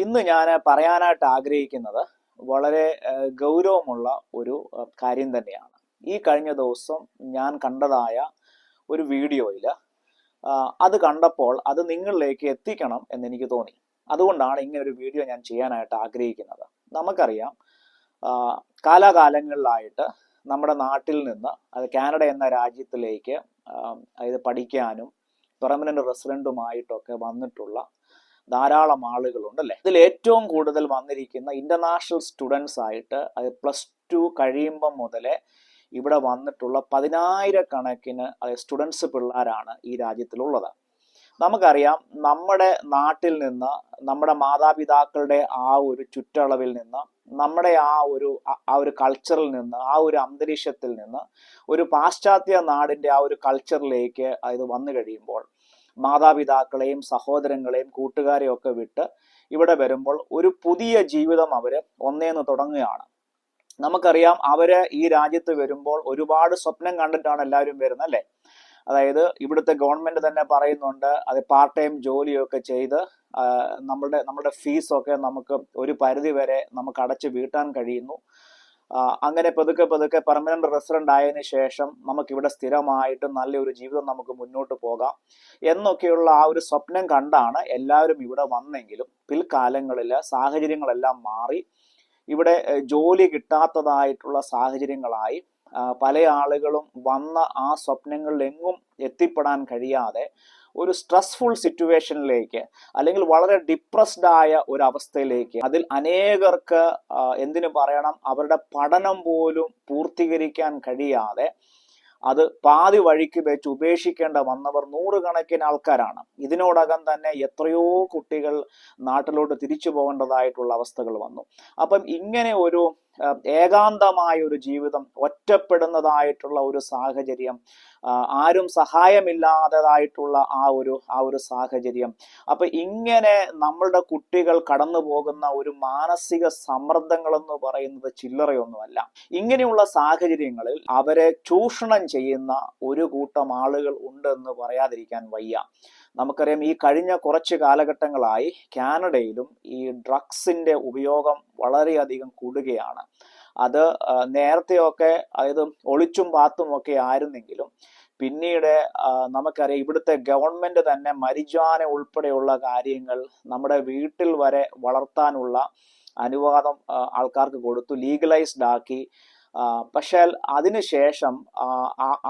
ഇന്ന് ഞാൻ പറയാനായിട്ട് ആഗ്രഹിക്കുന്നത് വളരെ ഗൗരവമുള്ള ഒരു കാര്യം തന്നെയാണ്. ഈ കഴിഞ്ഞ ദിവസം ഞാൻ കണ്ടതായ ഒരു വീഡിയോയിൽ അത് കണ്ടപ്പോൾ അത് നിങ്ങളിലേക്ക് എത്തിക്കണം എന്നെനിക്ക് തോന്നി. അതുകൊണ്ടാണ് ഇങ്ങനെ ഒരു വീഡിയോ ഞാൻ ചെയ്യാനായിട്ട് ആഗ്രഹിക്കുന്നത്. നമുക്കറിയാം, കാലാകാലങ്ങളിലായിട്ട് നമ്മുടെ നാട്ടിൽ നിന്ന് അത് കാനഡ എന്ന രാജ്യത്തിലേക്ക് അതായത് പഠിക്കാനും പെർമനന്റ് റെസിഡന്റുമായിട്ടൊക്കെ വന്നിട്ടുള്ള ധാരാളം ആളുകളുണ്ടല്ലേ. ഇതിൽ ഏറ്റവും കൂടുതൽ വന്നിരിക്കുന്ന ഇന്റർനാഷണൽ സ്റ്റുഡൻസ് ആയിട്ട് അത് +2 കഴിയുമ്പം മുതലേ ഇവിടെ വന്നിട്ടുള്ള 10,000-കണക്കിന് സ്റ്റുഡൻസ് പിള്ളേരാണ് ഈ രാജ്യത്തിലുള്ളത്. നമുക്കറിയാം, നമ്മുടെ നാട്ടിൽ നിന്ന്, നമ്മുടെ മാതാപിതാക്കളുടെ ആ ഒരു ചുറ്റളവിൽ നിന്ന്, നമ്മുടെ ആ ഒരു കൾച്ചറിൽ നിന്ന്, ആ ഒരു അന്തരീക്ഷത്തിൽ നിന്ന് ഒരു പാശ്ചാത്യ നാടിൻ്റെ ആ ഒരു കൾച്ചറിലേക്ക് അത് വന്നു കഴിയുമ്പോൾ മാതാപിതാക്കളെയും സഹോദരങ്ങളെയും കൂട്ടുകാരെയും ഒക്കെ വിട്ട് ഇവിടെ വരുമ്പോൾ ഒരു പുതിയ ജീവിതം അവര് ഒന്നേന്ന് തുടങ്ങുകയാണ്. നമുക്കറിയാം, അവര് ഈ രാജ്യത്ത് വരുമ്പോൾ ഒരുപാട് സ്വപ്നം കണ്ടിട്ടാണ് എല്ലാവരും വരുന്നത് അല്ലേ. അതായത് ഇവിടുത്തെ ഗവൺമെന്റ് തന്നെ പറയുന്നുണ്ട്, അത് പാർട്ട് ടൈം ജോലിയൊക്കെ ചെയ്ത് നമ്മുടെ ഫീസൊക്കെ നമുക്ക് ഒരു പരിധി വരെ നമുക്ക് അടച്ചു വീട്ടാൻ കഴിയുന്നു. അങ്ങനെ പതുക്കെ പെർമനന്റ് റെസിഡന്റ് ആയതിനു ശേഷം നമുക്കിവിടെ സ്ഥിരമായിട്ട് നല്ലൊരു ജീവിതം നമുക്ക് മുന്നോട്ട് പോകാം എന്നൊക്കെയുള്ള ആ ഒരു സ്വപ്നം കണ്ടാണ് എല്ലാവരും ഇവിടെ വന്നെങ്കിലും പിൽക്കാലങ്ങളിൽ സാഹചര്യങ്ങളെല്ലാം മാറി ഇവിടെ ജോലി കിട്ടാത്തതായിട്ടുള്ള സാഹചര്യങ്ങളായി പല ആളുകളും വന്ന ആ സ്വപ്നങ്ങളിലെങ്ങും എത്തിപ്പെടാൻ കഴിയാതെ ഒരു സ്ട്രെസ്ഫുൾ സിറ്റുവേഷനിലേക്ക് അല്ലെങ്കിൽ വളരെ ഡിപ്രസ്ഡ് ആയ ഒരു അവസ്ഥയിലേക്ക്, അതിൽ അനേകർക്ക് എന്തിനു പറയണം, അവരുടെ പഠനം പോലും പൂർത്തീകരിക്കാൻ കഴിയാതെ അത് പാതി വഴിക്ക് വെച്ച് ഉപേക്ഷിക്കേണ്ട വന്നവർ നൂറുകണക്കിന് ആൾക്കാരാണ്. ഇതിനോടകം തന്നെ എത്രയോ കുട്ടികൾ നാട്ടിലോട്ട് തിരിച്ചു പോകേണ്ടതായിട്ടുള്ള അവസ്ഥകൾ വന്നു. അപ്പം ഇങ്ങനെ ഒരു ഏകാന്തമായ ഒരു ജീവിതം, ഒറ്റപ്പെടുന്നതായിട്ടുള്ള ഒരു സാഹചര്യം, ആരും സഹായമില്ലാത്തതായിട്ടുള്ള ആ ഒരു സാഹചര്യം. അപ്പൊ ഇങ്ങനെ നമ്മളുടെ കുട്ടികൾ കടന്നു പോകുന്ന ഒരു മാനസിക സമ്മർദ്ദങ്ങളെന്ന് പറയുന്നത് ചില്ലറയൊന്നുമല്ല. ഇങ്ങനെയുള്ള സാഹചര്യങ്ങളിൽ അവരെ ചൂഷണം ചെയ്യുന്ന ഒരു കൂട്ടം ആളുകൾ ഉണ്ടെന്ന് പറയാതിരിക്കാൻ വയ്യ. നമുക്കറിയാം, ഈ കഴിഞ്ഞ കുറച്ച് കാലഘട്ടങ്ങളായി കാനഡയിലും ഈ ഡ്രഗ്സിന്റെ ഉപയോഗം വളരെയധികം കൂടുകയാണ്. അത് നേരത്തെയൊക്കെ അതായത് ഒളിച്ചും പാത്തും ഒക്കെ ആയിരുന്നെങ്കിലും പിന്നീട് നമുക്കറിയാം, ഇവിടുത്തെ ഗവൺമെന്റ് തന്നെ മരിജുവാന ഉൾപ്പെടെയുള്ള കാര്യങ്ങൾ നമ്മുടെ വീട്ടിൽ വരെ വളർത്താനുള്ള അനുവാദം ആൾക്കാർക്ക് കൊടുത്തു, ലീഗലൈസ്ഡ് ആക്കി. പക്ഷേ അതിനുശേഷം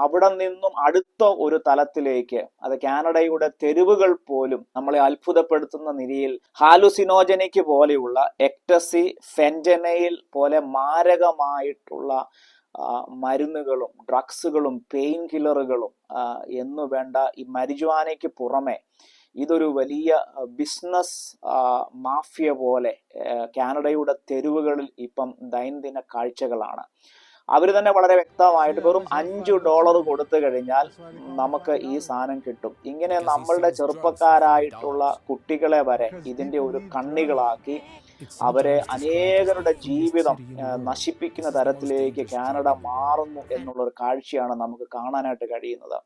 അവിടെ നിന്നും അടുത്ത ഒരു തലത്തിലേക്ക്, അത് കാനഡയുടെ തെരുവുകൾ പോലും നമ്മളെ അത്ഭുതപ്പെടുത്തുന്ന നിലയിൽ ഹാലുസിനോജനിക് പോലെയുള്ള എക്ടസി, ഫെന്റനൈൽ പോലെ മാരകമായിട്ടുള്ള മരുന്നുകളും ഡ്രഗ്സുകളും പെയിൻ കില്ലറുകളും എന്നു വേണ്ട ഈ മരിജുവാനയ്ക്ക് പുറമെ ഇതൊരു വലിയ ബിസിനസ് മാഫിയ പോലെ കാനഡയുടെ തെരുവുകളിൽ ഇപ്പം ദൈനംദിന കാഴ്ചകളാണ്. അവർ തന്നെ വളരെ വ്യക്തമായിട്ട് വെറും $5 കൊടുത്തു കഴിഞ്ഞാൽ നമുക്ക് ഈ സാധനം കിട്ടും. ഇങ്ങനെ നമ്മളുടെ ചെറുപ്പക്കാരായിട്ടുള്ള കുട്ടികളെ വരെ ഇതിന്റെ ഒരു കണ്ണികളാക്കി അവരെ അനേകരുടെ ജീവിതം നശിപ്പിക്കുന്ന തരത്തിലേക്ക് കാനഡ മാറുന്നു എന്നുള്ളൊരു കാഴ്ചയാണ് നമുക്ക് കാണാനായിട്ട് കഴിയുന്നത്.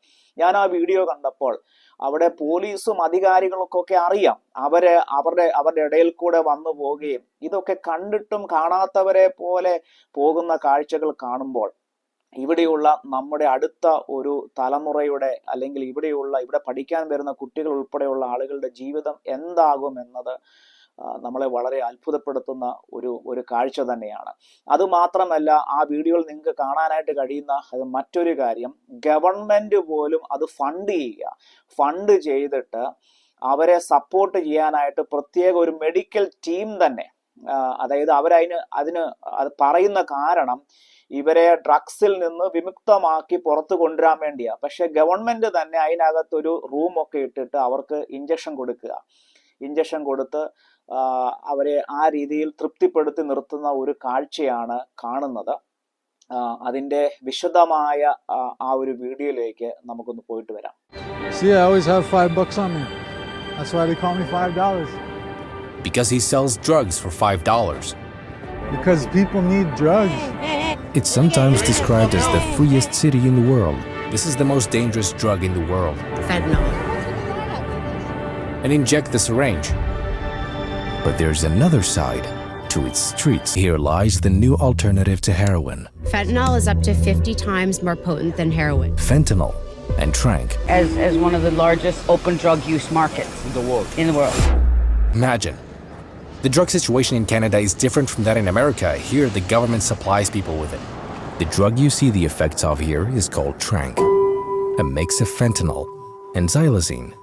ഞാൻ ആ വീഡിയോ കണ്ടപ്പോൾ അവിടെ പോലീസും അധികാരികൾക്കൊക്കെ അറിയാം, അവരുടെ ഇടയിൽ കൂടെ വന്നു പോവുകയും ഇതൊക്കെ കണ്ടിട്ടും കാണാത്തവരെ പോലെ പോകുന്ന കാഴ്ചകൾ കാണുമ്പോൾ ഇവിടെയുള്ള നമ്മുടെ അടുത്ത ഒരു തലമുറയുടെ അല്ലെങ്കിൽ ഇവിടെ പഠിക്കാൻ വരുന്ന കുട്ടികൾ ഉൾപ്പെടെയുള്ള ആളുകളുടെ ജീവിതം എന്താകും എന്നത് നമ്മളെ വളരെ അത്ഭുതപ്പെടുത്തുന്ന ഒരു കാഴ്ച തന്നെയാണ്. അതുമാത്രമല്ല, ആ വീഡിയോയിൽ നിങ്ങൾക്ക് കാണാനായിട്ട് കഴിയുന്ന മറ്റൊരു കാര്യം, ഗവൺമെന്റ് പോലും അത് ഫണ്ട് ചെയ്തിട്ട് അവരെ സപ്പോർട്ട് ചെയ്യാനായിട്ട് പ്രത്യേക ഒരു മെഡിക്കൽ ടീം തന്നെ, അതായത് അത് പറയുന്ന കാരണം ഇവരെ ഡ്രഗ്സിൽ നിന്ന് വിമുക്തമാക്കി പുറത്തു കൊണ്ടുവരാൻ വേണ്ടിയാ. പക്ഷെ ഗവൺമെന്റ് തന്നെ അതിനകത്തൊരു റൂമൊക്കെ ഇട്ടിട്ട് അവർക്ക് ഇഞ്ചക്ഷൻ കൊടുത്ത് അവരെ ആ രീതിയിൽ തൃപ്തിപ്പെടുത്തി നിർത്തുന്ന ഒരു കാഴ്ചയാണ് കാണുന്നത്. അതിന്റെ വിശദമായ ആ ഒരു വീഡിയോയിലേക്ക് നമുക്കൊന്ന് പോയിട്ട് വരാം. See, I always have $5 on me. That's why they call me $5. Because he sells drugs for $5. Because people need drugs. It's sometimes described as the freest city in the world. This is the most dangerous drug in the world. Fentanyl. And inject the syringe. But there's another side to its streets. Here lies the new alternative to heroin, Fentanyl is up to 50 times more potent than heroin. fentanyl and tranq. as one of the largest open drug use markets in the world. Imagine. The drug situation in Canada is different from that in America. Here, the government supplies people with it. The drug you see the effects of here is called tranq, a mix of fentanyl and xylazine,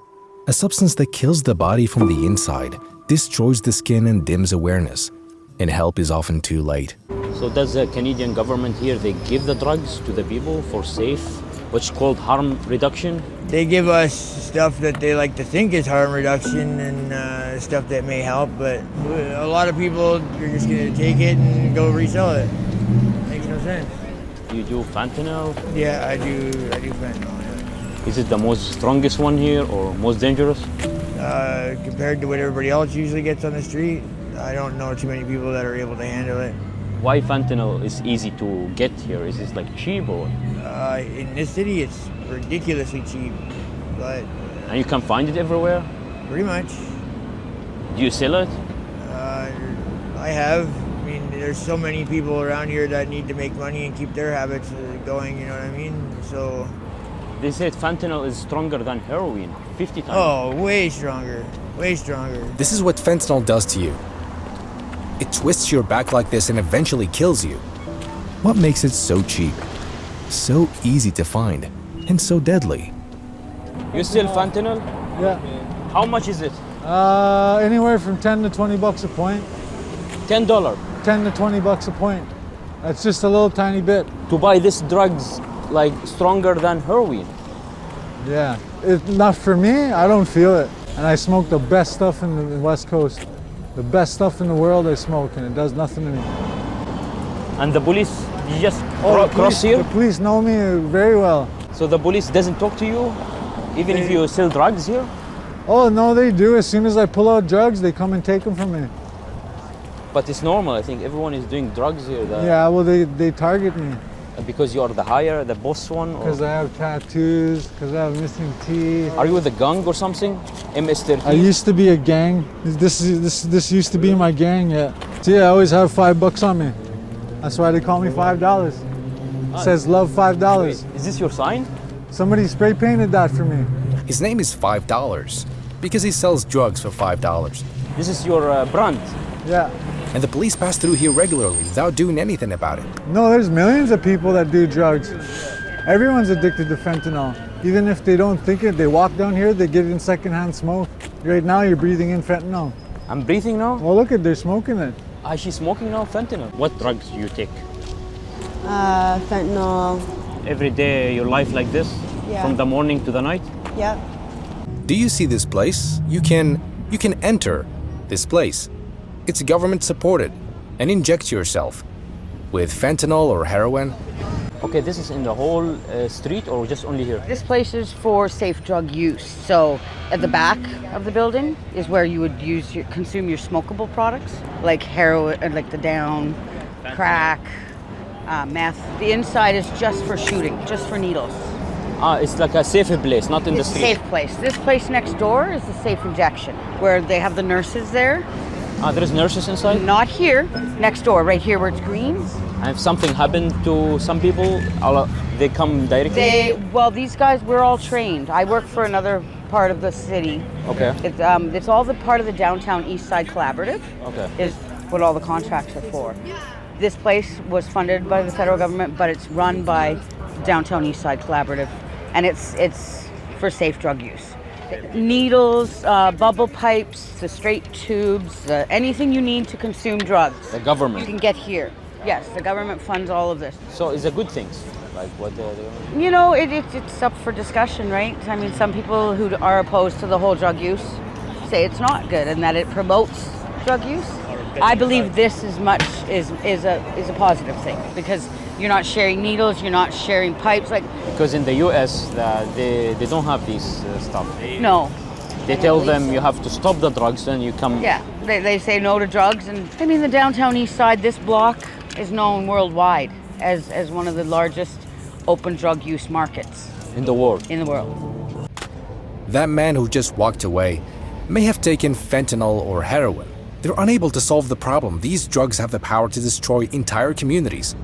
a substance that kills the body from the inside, destroys the skin and dims awareness, and help is often too late. So does the Canadian government here, they give the drugs to the people for safe, what's called harm reduction? They give us stuff that they like to think is harm reduction and stuff that may help, but a lot of people are just going to take it and go resell it. Makes no sense. You do fentanyl? Yeah, I do fentanyl. Yeah. Is it the most strongest one here or most dangerous? Compared to what everybody else usually gets on the street, I don't know too many people that are able to handle it. Why fentanyl is easy to get here? Is it like cheap or? In this city, it's ridiculously cheap, but And you can find it everywhere? pretty much. Do you sell it? I have. I mean, there's so many people around here that need to make money and keep their habits going, you know what I mean? So, They said fentanyl is stronger than heroin, 50 times. oh, way stronger. Way stronger. This is what fentanyl does to you. It twists your back like this and eventually kills you. What makes it so cheap, so easy to find, and so deadly? You sell fentanyl? Yeah. How much is it? Anywhere from 10 to 20 bucks a point. $10 10 to 20 bucks a point. That's just a little tiny bit. to buy this drugs like stronger than heroin. Yeah. Not for me, I don't feel it. And I smoke the best stuff in the West Coast. The best stuff in the world I smoke, and it does nothing to me. And the police, you just The cross police, here? the police know me very well. So the police doesn't talk to you, even if you sell drugs here? Oh, no, they do. As soon as I pull out drugs, they come and take them from me. But it's normal. I think everyone is doing drugs here. Yeah, well, they target me Because you are the higher, the boss one. Or because I have tattoos, because I have missing teeth. are you with a gang or something? MS-13. I used to be a gang. This used to be my gang, yeah. See, I always have $5 on me. That's why they call me $5. It says love $5. Wait, is this your sign? Somebody spray painted that for me. His name is $5 because he sells drugs for $5. This is your brand. Yeah. And the police pass through here regularly without doing anything about it. No, there's millions of people that do drugs. Everyone's addicted to fentanyl. Even if they don't think it, they walk down here, they get it in secondhand smoke. Right now, you're breathing in fentanyl. I'm breathing now. Well, look at, they're smoking it. She's smoking now fentanyl. What drugs do you take? Fentanyl. Every day, your life like this? Yeah. From the morning to the night? Yep. Do you see this place? You can enter this place. It's government supported and inject yourself with fentanyl or heroin. Okay, this is in the whole street or just only here? This place is for safe drug use. So at the back of the building is where you would consume your smokable products, like heroin, like the down, crack, meth. The inside is just for shooting, just for needles. It's like a safer place, not in the It's a street. safe place. This place next door is the safe injection, where they have the nurses there. There's nurses inside? Not here, next door, right here where it's green. And if something happened to some people, they come directly? Well, these guys, we're all trained. I work for another part of the city. Okay. It's all the part of the Downtown East Side Collaborative. Okay. Is what all the contracts are for. This place was funded by the federal government, but it's run by Downtown East Side Collaborative, and it's for safe drug use. Needles, bubble pipes, the straight tubes, anything you need to consume drugs. The government. You can get here. Yes, the government funds all of this. So it's a good thing. Like what the government. You know, it's up for discussion, right? I mean, some people who are opposed to the whole drug use say it's not good and that it promotes drug use. I believe this is a positive thing because you're not sharing needles, you're not sharing pipes. Like Because in the US, they don't have this stuff. no, They tell them you have to stop the drugs and you come. yeah, they say no to drugs, and I mean the Downtown East Side. This block is known worldwide as one of the largest open drug use markets In the world. in the world. That man who just walked away may have taken fentanyl or heroin. They're unable to solve the problem. These drugs have the power to destroy entire communities.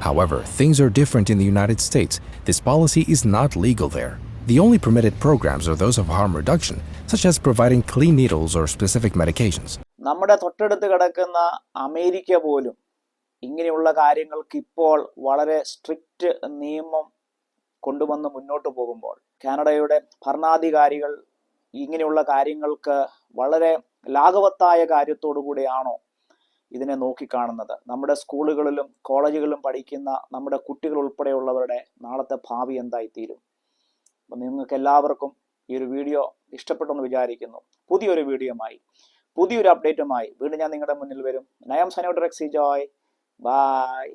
However, things are different in the United States. This policy is not legal there. The only permitted programs are those of harm reduction, such as providing clean needles or specific medications. നമ്മുടെ തൊട്ടടുത്ത് കിടക്കുന്ന America പോലും ഇങ്ങനെയുള്ള കാര്യങ്ങൾക്ക് ഇപ്പോൾ വളരെ strict നിയമം കൊണ്ടുവന്ന് മുന്നോട്ട് പോകുമ്പോൾ കാനഡയുടെ ഭരണാധികാരികൾ ഇങ്ങനെയുള്ള കാര്യങ്ങൾക്ക് വളരെ ലാഘവത്തായ കാര്യത്തോടു കൂടിയാണോ ഇതിനെ നോക്കിക്കാണുന്നത്? നമ്മുടെ സ്കൂളുകളിലും കോളേജുകളിലും പഠിക്കുന്ന നമ്മുടെ കുട്ടികൾ ഉൾപ്പെടെയുള്ളവരുടെ നാളത്തെ ഭാവി എന്തായിത്തീരും? അപ്പം നിങ്ങൾക്ക് എല്ലാവർക്കും ഈ ഒരു വീഡിയോ ഇഷ്ടപ്പെട്ടെന്ന് വിചാരിക്കുന്നു. പുതിയൊരു വീഡിയോയുമായി പുതിയൊരു അപ്ഡേറ്റുമായി വീണ്ടും ഞാൻ നിങ്ങളുടെ മുന്നിൽ വരും. I am Sunny Drexy Joy. Bye.